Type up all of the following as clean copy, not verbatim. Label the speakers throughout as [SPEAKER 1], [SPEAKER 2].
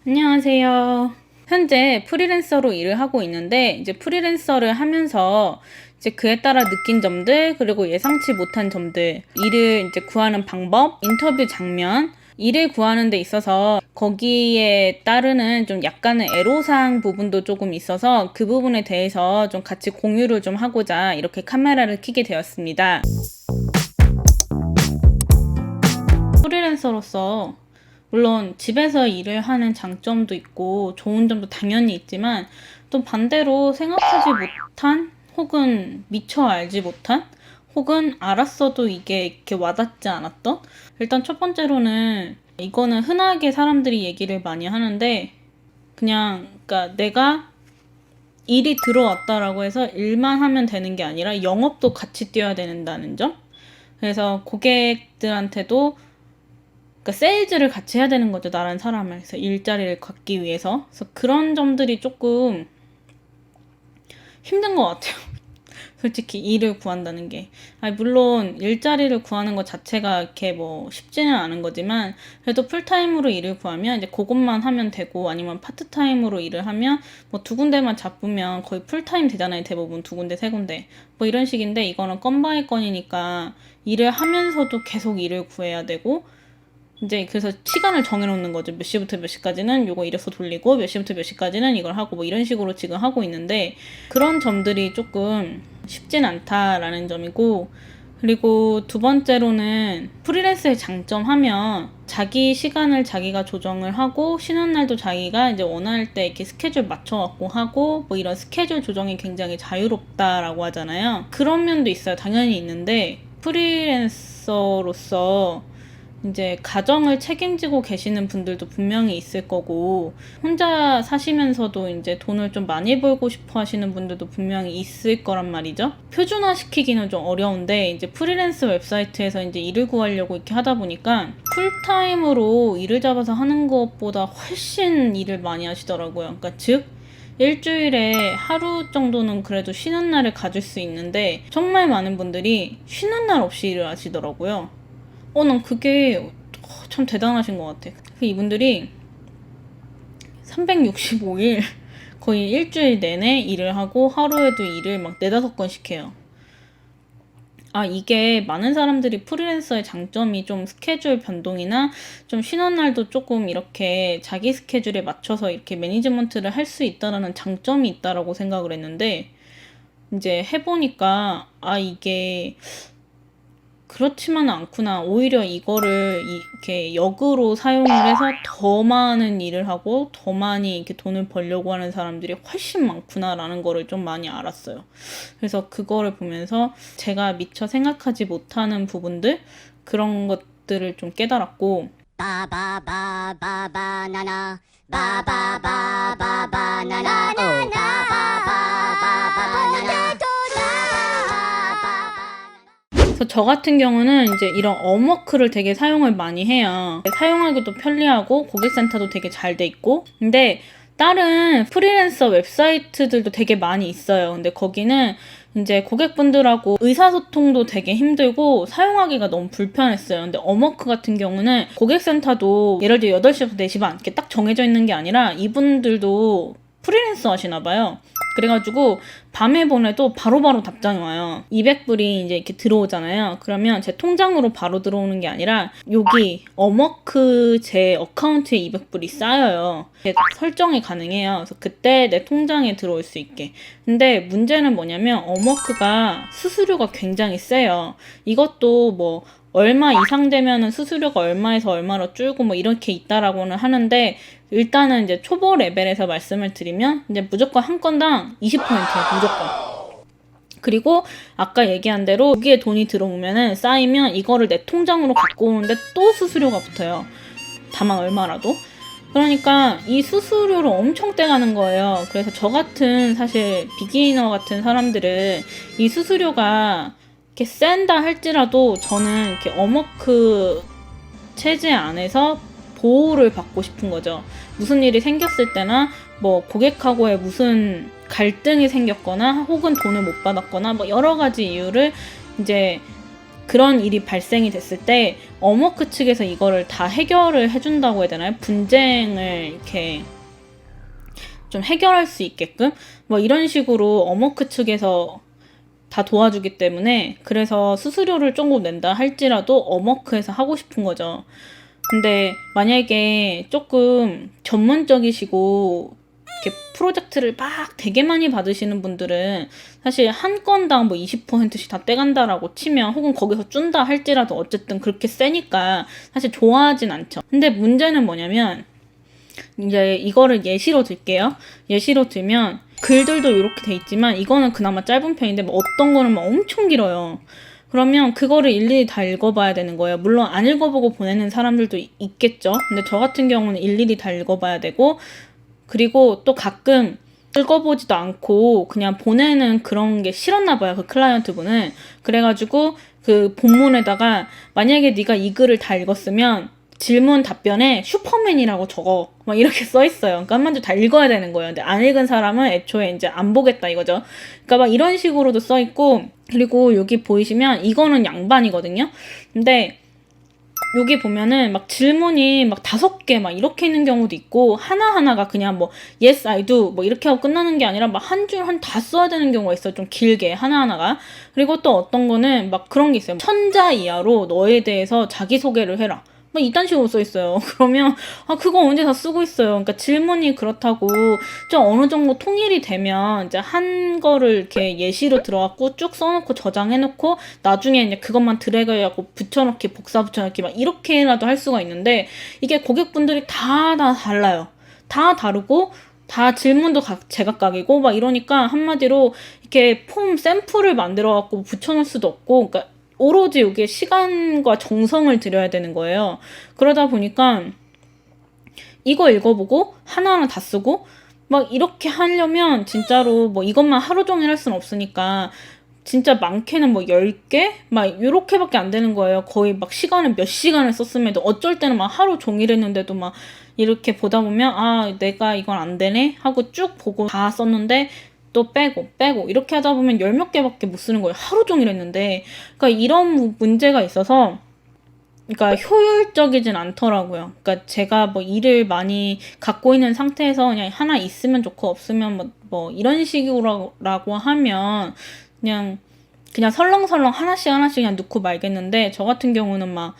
[SPEAKER 1] 안녕하세요. 현재 프리랜서로 일을 하고 있는데, 이제 프리랜서를 하면서 이제 그에 따라 느낀 점들, 그리고 예상치 못한 점들, 일을 이제 구하는 방법, 인터뷰 장면, 일을 구하는 데 있어서 거기에 따르는 좀 약간의 애로사항 부분도 조금 있어서 그 부분에 대해서 좀 같이 공유를 좀 하고자 이렇게 카메라를 켜게 되었습니다. 프리랜서로서 물론 집에서 일을 하는 장점도 있고 좋은 점도 당연히 있지만 또 반대로 생각하지 못한 혹은 미처 알지 못한 혹은 알았어도 이게 이렇게 와닿지 않았던, 일단 첫 번째로는 이거는 흔하게 사람들이 얘기를 많이 하는데, 그냥 그러니까 내가 일이 들어왔다라고 해서 일만 하면 되는 게 아니라 영업도 같이 뛰어야 된다는 점. 그래서 고객들한테도, 그러니까 세일즈를 같이 해야 되는 거죠, 나란 사람을. 그래서 일자리를 갖기 위해서. 그래서 그런 점들이 조금 힘든 것 같아요. 솔직히 일을 구한다는 게. 아니, 물론 일자리를 구하는 것 자체가 이렇게 뭐 쉽지는 않은 거지만, 그래도 풀타임으로 일을 구하면 이제 그것만 하면 되고, 아니면 파트타임으로 일을 하면 뭐 두 군데만 잡으면 거의 풀타임 되잖아요. 대부분 두 군데, 세 군데. 뭐 이런 식인데, 이거는 건 바이 건이니까 일을 하면서도 계속 일을 구해야 되고, 이제 그래서 시간을 정해놓는 거죠. 몇 시부터 몇 시까지는 요거 이래서 돌리고 몇 시부터 몇 시까지는 이걸 하고 뭐 이런 식으로 지금 하고 있는데, 그런 점들이 조금 쉽진 않다라는 점이고, 그리고 두 번째로는 프리랜서의 장점 하면 자기 시간을 자기가 조정을 하고 쉬는 날도 자기가 이제 원할 때 이렇게 스케줄 맞춰갖고 하고, 뭐 이런 스케줄 조정이 굉장히 자유롭다라고 하잖아요. 그런 면도 있어요. 당연히 있는데, 프리랜서로서 이제 가정을 책임지고 계시는 분들도 분명히 있을 거고, 혼자 사시면서도 이제 돈을 좀 많이 벌고 싶어 하시는 분들도 분명히 있을 거란 말이죠. 표준화 시키기는 좀 어려운데, 이제 프리랜서 웹사이트에서 이제 일을 구하려고 이렇게 하다 보니까 풀타임으로 일을 잡아서 하는 것보다 훨씬 일을 많이 하시더라고요. 그러니까 즉, 일주일에 하루 정도는 그래도 쉬는 날을 가질 수 있는데, 정말 많은 분들이 쉬는 날 없이 일을 하시더라고요. 난 그게 참 대단하신 것 같아. 이분들이 365일 거의 일주일 내내 일을 하고 하루에도 일을 막 4-5건씩 해요. 이게 많은 사람들이 프리랜서의 장점이 좀 스케줄 변동이나 좀 쉬는 날도 조금 이렇게 자기 스케줄에 맞춰서 이렇게 매니지먼트를 할 수 있다라는 장점이 있다라고 생각을 했는데, 이제 해보니까 이게 그렇지만은 않구나. 오히려 이거를 이렇게 역으로 사용을 해서 더 많은 일을 하고 더 많이 이렇게 돈을 벌려고 하는 사람들이 훨씬 많구나라는 거를 좀 많이 알았어요. 그래서 그거를 보면서 제가 미처 생각하지 못하는 부분들, 그런 것들을 좀 깨달았고,
[SPEAKER 2] 바바바바바나나 바바바바바나나 바바바바바나나.
[SPEAKER 1] 그래서 저 같은 경우는 이제 이런 업워크를 되게 사용을 많이 해요. 사용하기도 편리하고 고객센터도 되게 잘 돼 있고, 근데 다른 프리랜서 웹사이트들도 되게 많이 있어요. 근데 거기는 이제 고객분들하고 의사소통도 되게 힘들고 사용하기가 너무 불편했어요. 근데 업워크 같은 경우는 고객센터도 예를 들어 8시부터 4시 반 이렇게 딱 정해져 있는 게 아니라, 이분들도 프리랜서 하시나 봐요. 그래가지고 밤에 보내도 바로바로 답장이 와요. 200불이 이제 이렇게 들어오잖아요. 그러면 제 통장으로 바로 들어오는 게 아니라 여기 업워크 제 어카운트에 200불이 쌓여요. 설정이 가능해요. 그래서 그때 내 통장에 들어올 수 있게. 근데 문제는 뭐냐면 업워크가 수수료가 굉장히 세요. 이것도 뭐 얼마 이상 되면은 수수료가 얼마에서 얼마로 줄고 뭐 이렇게 있다라고는 하는데, 일단은 이제 초보 레벨에서 말씀을 드리면 이제 무조건 한 건당 20%예요. 무조건. 그리고 아까 얘기한 대로 여기에 돈이 들어오면은 쌓이면 이거를 내 통장으로 갖고 오는데 또 수수료가 붙어요. 다만 얼마라도. 그러니까 이 수수료를 엄청 떼가는 거예요. 그래서 저 같은 사실 비기너 같은 사람들은 이 수수료가 이렇게 센다 할지라도 저는 이렇게 업워크 체제 안에서 보호를 받고 싶은 거죠. 무슨 일이 생겼을 때나 뭐 고객하고의 무슨 갈등이 생겼거나 혹은 돈을 못 받았거나 뭐 여러 가지 이유를 이제 그런 일이 발생이 됐을 때 어머크 측에서 이거를 다 해결을 해준다고 해야 되나요? 분쟁을 이렇게 좀 해결할 수 있게끔 뭐 이런 식으로 어머크 측에서 다 도와주기 때문에 그래서 수수료를 조금 낸다 할지라도 어머크에서 하고 싶은 거죠. 근데 만약에 조금 전문적이시고 이렇게 프로젝트를 막 되게 많이 받으시는 분들은 사실 한 건당 뭐 20%씩 다 떼간다라고 치면 혹은 거기서 준다 할지라도 어쨌든 그렇게 세니까 사실 좋아하진 않죠. 근데 문제는 뭐냐면 이제 이거를 예시로 들게요. 예시로 들면 글들도 이렇게 돼 있지만 이거는 그나마 짧은 편인데 뭐 어떤 거는 막 엄청 길어요. 그러면 그거를 일일이 다 읽어봐야 되는 거예요. 물론 안 읽어보고 보내는 사람들도 있겠죠. 근데 저 같은 경우는 일일이 다 읽어봐야 되고, 그리고 또 가끔 읽어보지도 않고 그냥 보내는 그런 게 싫었나 봐요. 그 클라이언트 분은. 그래가지고 그 본문에다가 만약에 네가 이 글을 다 읽었으면 질문 답변에 슈퍼맨이라고 적어. 막 이렇게 써 있어요. 그러니까 한마디로 다 읽어야 되는 거예요. 근데 안 읽은 사람은 애초에 이제 안 보겠다 이거죠. 그러니까 막 이런 식으로도 써 있고, 그리고 여기 보이시면 이거는 양반이거든요. 근데 여기 보면은 막 질문이 막 5개 막 이렇게 있는 경우도 있고, 하나하나가 그냥 뭐 yes I do 뭐 이렇게 하고 끝나는 게 아니라 막 한 줄 한 다 써야 되는 경우가 있어요. 좀 길게 하나하나가. 그리고 또 어떤 거는 막 그런 게 있어요. 1000자 이하로 너에 대해서 자기소개를 해라. 막 이딴 식으로 써 있어요. 그러면 그거 언제 다 쓰고 있어요. 그러니까 질문이 그렇다고 좀 어느 정도 통일이 되면 이제 한 거를 이렇게 예시로 들어갖고 쭉 써놓고 저장해놓고 나중에 이제 그것만 드래그해갖고 붙여넣기 복사 붙여넣기 막 이렇게라도 할 수가 있는데, 이게 고객분들이 다 달라요. 다 다르고 다 질문도 제각각이고 막 이러니까 한마디로 이렇게 폼 샘플을 만들어갖고 붙여놓을 수도 없고, 그러니까 오로지 여기에 시간과 정성을 들여야 되는 거예요. 그러다 보니까 이거 읽어보고 하나하나 다 쓰고 막 이렇게 하려면 진짜로 뭐 이것만 하루 종일 할 수는 없으니까 진짜 많게는 뭐 10개? 막 요렇게밖에 안 되는 거예요. 거의 막 시간을 몇 시간을 썼음에도 어쩔 때는 막 하루 종일 했는데도 막 이렇게 보다 보면 내가 이건 안 되네 하고 쭉 보고 다 썼는데 또 빼고 이렇게 하다 보면 10몇 개밖에 못 쓰는 거예요. 하루 종일 했는데. 그러니까 이런 문제가 있어서 그러니까 효율적이진 않더라고요. 그러니까 제가 뭐 일을 많이 갖고 있는 상태에서 그냥 하나 있으면 좋고 없으면 뭐 이런 식으로라고 하면 그냥 설렁설렁 하나씩 그냥 넣고 말겠는데, 저 같은 경우는 막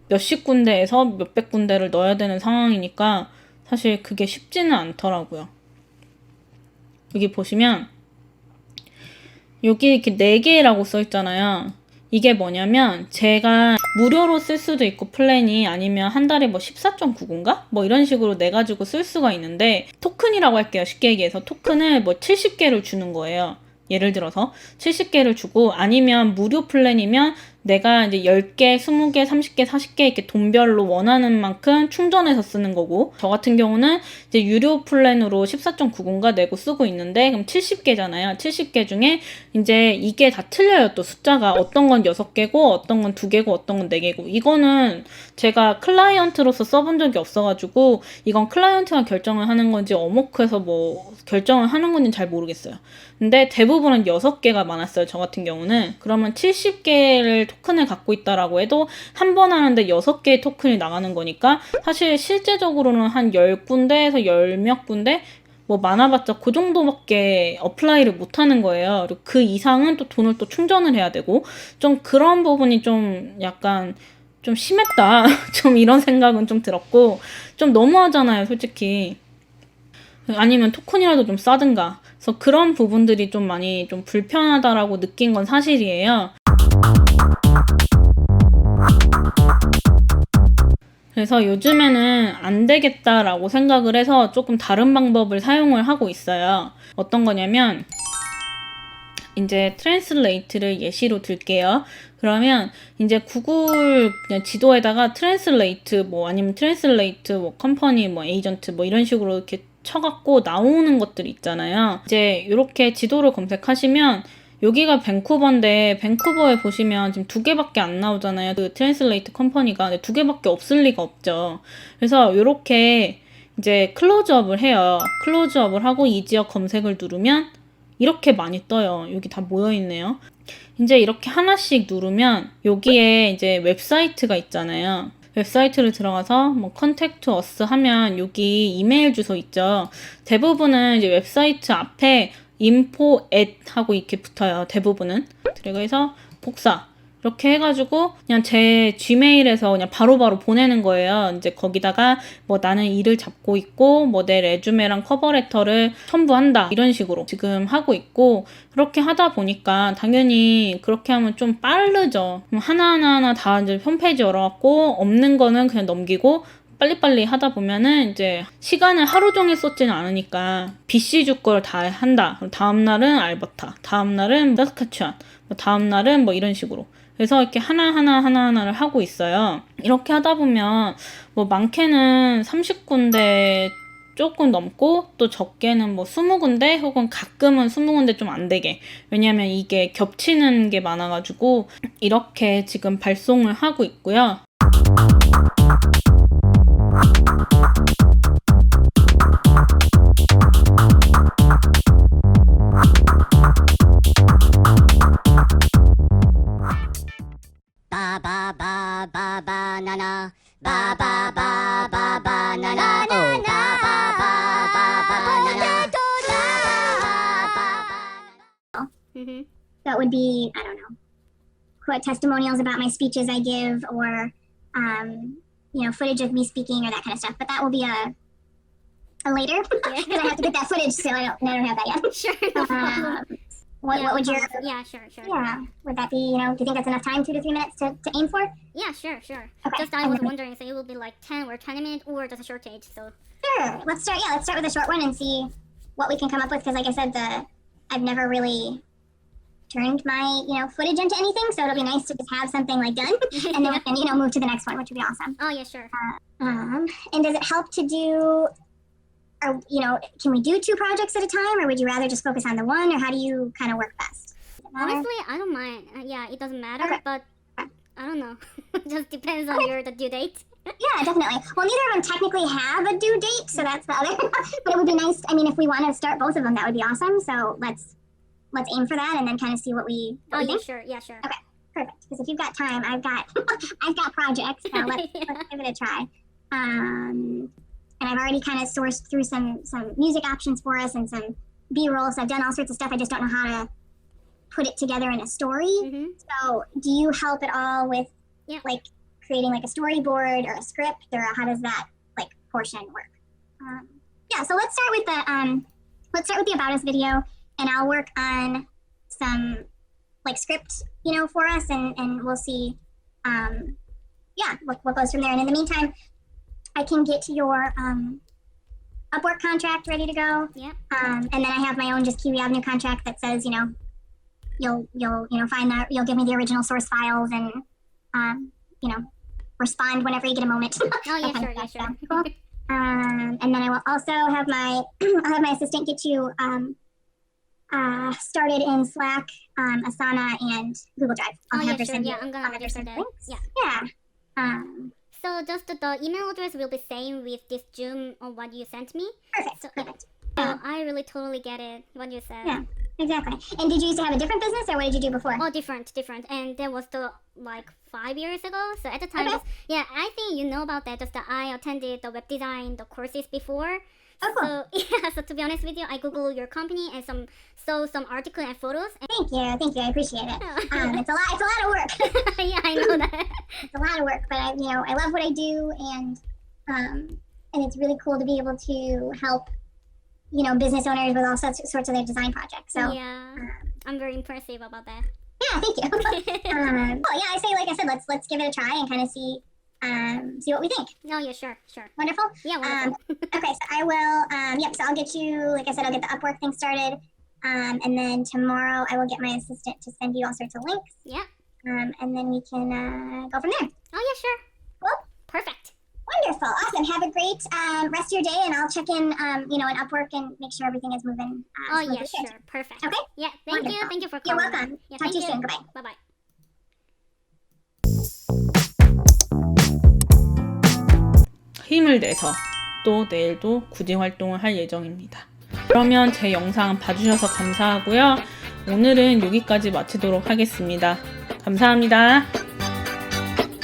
[SPEAKER 1] 몇십 군데에서 몇백 군데를 넣어야 되는 상황이니까 사실 그게 쉽지는 않더라고요. 여기 보시면 여기 이렇게 4개라고 써 있잖아요. 이게 뭐냐면 제가 무료로 쓸 수도 있고 플랜이, 아니면 한 달에 뭐 14.99인가? 뭐 이런 식으로 내가지고 쓸 수가 있는데, 토큰이라고 할게요. 쉽게 얘기해서 토큰을 뭐 70개를 주는 거예요. 예를 들어서 70개를 주고, 아니면 무료 플랜이면 내가 이제 10개, 20개, 30개, 40개 이렇게 돈별로 원하는 만큼 충전해서 쓰는 거고, 저 같은 경우는 이제 유료 플랜으로 14.99인가 내고 쓰고 있는데, 그럼 70개잖아요. 70개 중에 이제 이게 다 틀려요. 또 숫자가 어떤 건 6개고 어떤 건 2개고 어떤 건 4개고. 이거는 제가 클라이언트로서 써본 적이 없어가지고 이건 클라이언트가 결정을 하는 건지 어머크에서 뭐 결정을 하는 건지 잘 모르겠어요. 근데 대부분은 6개가 많았어요. 저 같은 경우는. 그러면 70개를 토큰을 갖고 있다라고 해도 한 번 하는데 6개의 토큰이 나가는 거니까 사실 실제적으로는 한 10군데에서 10몇 군데 뭐 많아봤자 그 정도밖에 어플라이를 못하는 거예요. 그리고 그 이상은 또 돈을 또 충전을 해야 되고, 좀 그런 부분이 좀 약간 좀 심했다. 좀 이런 생각은 좀 들었고, 좀 너무하잖아요, 솔직히. 아니면 토큰이라도 좀 싸든가. 그래서 그런 부분들이 좀 많이 좀 불편하다라고 느낀 건 사실이에요. 그래서 요즘에는 안 되겠다라고 생각을 해서 조금 다른 방법을 사용을 하고 있어요. 어떤 거냐면, 이제 트랜슬레이트를 예시로 들게요. 그러면 이제 구글 그냥 지도에다가 트랜슬레이트 뭐 아니면 트랜슬레이트 뭐 컴퍼니 뭐 에이전트 뭐 이런 식으로 이렇게 쳐갖고 나오는 것들 있잖아요. 이제 이렇게 지도를 검색하시면 여기가 밴쿠버인데, 밴쿠버에 보시면 지금 2개밖에 안 나오잖아요. 그 트랜슬레이트 컴퍼니가. 근데 2개밖에 없을 리가 없죠. 그래서 이렇게 이제 클로즈업을 해요. 클로즈업을 하고 이 지역 검색을 누르면 이렇게 많이 떠요. 여기 다 모여있네요. 이제 이렇게 하나씩 누르면 여기에 이제 웹사이트가 있잖아요. 웹사이트를 들어가서 뭐 컨택트 어스 하면 여기 이메일 주소 있죠. 대부분은 이제 웹사이트 앞에 info at 하고 이렇게 붙어요. 대부분은. 그래서 복사. 이렇게 해가지고 그냥 제 지메일에서 그냥 바로바로 보내는 거예요. 이제 거기다가 뭐 나는 일을 잡고 있고 뭐 내 레주메랑 커버레터를 첨부한다 이런 식으로 지금 하고 있고, 그렇게 하다 보니까 당연히 그렇게 하면 좀 빠르죠. 하나하나 다 이제 홈페이지 열어갖고 없는 거는 그냥 넘기고 빨리빨리 하다 보면은 이제 시간을 하루 종일 썼지는 않으니까 BC주 걸 다 한다. 그럼 다음날은 알버타, 다음날은 사스카츄안, 뭐 다음날은 뭐 이런 식으로. 그래서 이렇게 하나하나를 하고 있어요. 이렇게 하다 보면 뭐 많게는 30군데 조금 넘고 또 적게는 뭐 20군데 혹은 가끔은 20군데 좀 안 되게. 왜냐면 이게 겹치는 게 많아가지고 이렇게 지금 발송을 하고 있고요.
[SPEAKER 2] 바바바바바나나 바바바바바나나
[SPEAKER 3] That would be, I don't know, what testimonials about my speeches I give, or footage of me speaking or that kind of stuff. But that will be a later because I have to get that footage still. I don't have that yet.
[SPEAKER 2] Sure, no problem.
[SPEAKER 3] What would your
[SPEAKER 2] sure.
[SPEAKER 3] Yeah, would that be, do you think that's enough time, 2 to 3 minutes to aim for?
[SPEAKER 2] Yeah, sure.
[SPEAKER 3] Okay.
[SPEAKER 2] Just I was wondering, so it will be like 10 or 20 minutes or just a shortage. So
[SPEAKER 3] Sure. Let's start with a short one and see what we can come up with, because like I said, I've never really turned my footage into anything, so it'll be nice to just have something like done and then we can move to the next one, which would be awesome.
[SPEAKER 2] oh yeah, sure.
[SPEAKER 3] And does it help to do, or can we do 2 projects at a time, or would you rather just focus on the one, or how do you kind of work best? Does it matter?
[SPEAKER 2] Honestly, I don't mind. Yeah, it doesn't matter,
[SPEAKER 3] Okay.
[SPEAKER 2] but I don't know. Just depends on the due date.
[SPEAKER 3] Yeah, definitely. Well, neither of them technically have a due date, so that's the other. But it would be nice. I mean, if we want to start both of them, that would be awesome. So let's aim for that, and then kind of see what we
[SPEAKER 2] Yeah,
[SPEAKER 3] think.
[SPEAKER 2] sure. Yeah, sure.
[SPEAKER 3] Okay. Perfect. Because if you've got time, I've got I've got projects. So let's give it a try. And I've already kind of sourced through some music options for us and some B-roll. So I've done all sorts of stuff. I just don't know how to put it together in a story.
[SPEAKER 2] Mm-hmm.
[SPEAKER 3] So do you help at all with like creating like a storyboard or a script, or how does that like portion work? So let's start with the About Us video, and I'll work on some like script, for us, and we'll see what goes from there. And in the meantime, I can get your Upwork contract ready to go.
[SPEAKER 2] Yep.
[SPEAKER 3] And then I have my own just Kiwi Avenue contract that says, you'll find that, you'll give me the original source files and respond whenever you get a moment.
[SPEAKER 2] Oh yeah,
[SPEAKER 3] That kind
[SPEAKER 2] sure.
[SPEAKER 3] of
[SPEAKER 2] Yeah,
[SPEAKER 3] stuff.
[SPEAKER 2] sure.
[SPEAKER 3] Cool. And then I will also have my assistant get you started in Slack, Asana, and Google Drive.
[SPEAKER 2] Oh
[SPEAKER 3] I'll
[SPEAKER 2] yeah,
[SPEAKER 3] have her
[SPEAKER 2] sure.
[SPEAKER 3] send
[SPEAKER 2] Yeah,
[SPEAKER 3] you-
[SPEAKER 2] I'm
[SPEAKER 3] I'll
[SPEAKER 2] gonna
[SPEAKER 3] have her
[SPEAKER 2] register
[SPEAKER 3] send you
[SPEAKER 2] that.
[SPEAKER 3] links.
[SPEAKER 2] Yeah.
[SPEAKER 3] Yeah.
[SPEAKER 2] So just the email address will be same with this Zoom or what you sent me.
[SPEAKER 3] Perfect.
[SPEAKER 2] So,
[SPEAKER 3] Perfect.
[SPEAKER 2] So I really totally get it what you said.
[SPEAKER 3] Yeah. Exactly. And did you used to have a different business, or what did you do before?
[SPEAKER 2] Oh, different. And that was like 5 years ago. So at the time,
[SPEAKER 3] Okay.
[SPEAKER 2] I think you know about that. Just that I attended the web design, the courses before.
[SPEAKER 3] Oh, cool.
[SPEAKER 2] So so to be honest with you, I Googled your company and saw some article and photos.
[SPEAKER 3] Thank you. I appreciate it. It's a lot of work.
[SPEAKER 2] Yeah, I know that.
[SPEAKER 3] It's a lot of work, but I love what I do, and it's really cool to be able to help business owners with all sorts of their design projects. So
[SPEAKER 2] Yeah, I'm very impressive about that.
[SPEAKER 3] yeah, thank you. I say, like I said, let's give it a try and kind of see what we think.
[SPEAKER 2] Oh yeah, sure.
[SPEAKER 3] Wonderful.
[SPEAKER 2] Yeah, wonderful.
[SPEAKER 3] Okay, so I will. So I'll get you, like I said, I'll get the Upwork thing started, and then tomorrow I will get my assistant to send you all sorts of links.
[SPEAKER 2] Yeah.
[SPEAKER 3] And then we can go from there.
[SPEAKER 2] Oh yeah, sure.
[SPEAKER 3] Cool.
[SPEAKER 2] Perfect.
[SPEAKER 3] Wonderful. Awesome. Have a great rest of your day, and I'll check in, in Upwork and make sure everything is moving.
[SPEAKER 2] Oh
[SPEAKER 3] smoothly
[SPEAKER 2] yeah,
[SPEAKER 3] here.
[SPEAKER 2] sure. Perfect.
[SPEAKER 3] Okay.
[SPEAKER 2] Yeah. Thank you.
[SPEAKER 3] Wonderful.
[SPEAKER 2] Thank you for
[SPEAKER 3] You're
[SPEAKER 2] calling.
[SPEAKER 3] welcome.
[SPEAKER 2] Yeah,
[SPEAKER 3] Talk to you
[SPEAKER 2] thank
[SPEAKER 3] soon. Goodbye.
[SPEAKER 2] Bye bye.
[SPEAKER 1] 힘을 내서 또 내일도 구직 활동을 할 예정입니다. 그러면 제 영상 봐주셔서 감사하고요. 오늘은 여기까지 마치도록 하겠습니다. 감사합니다.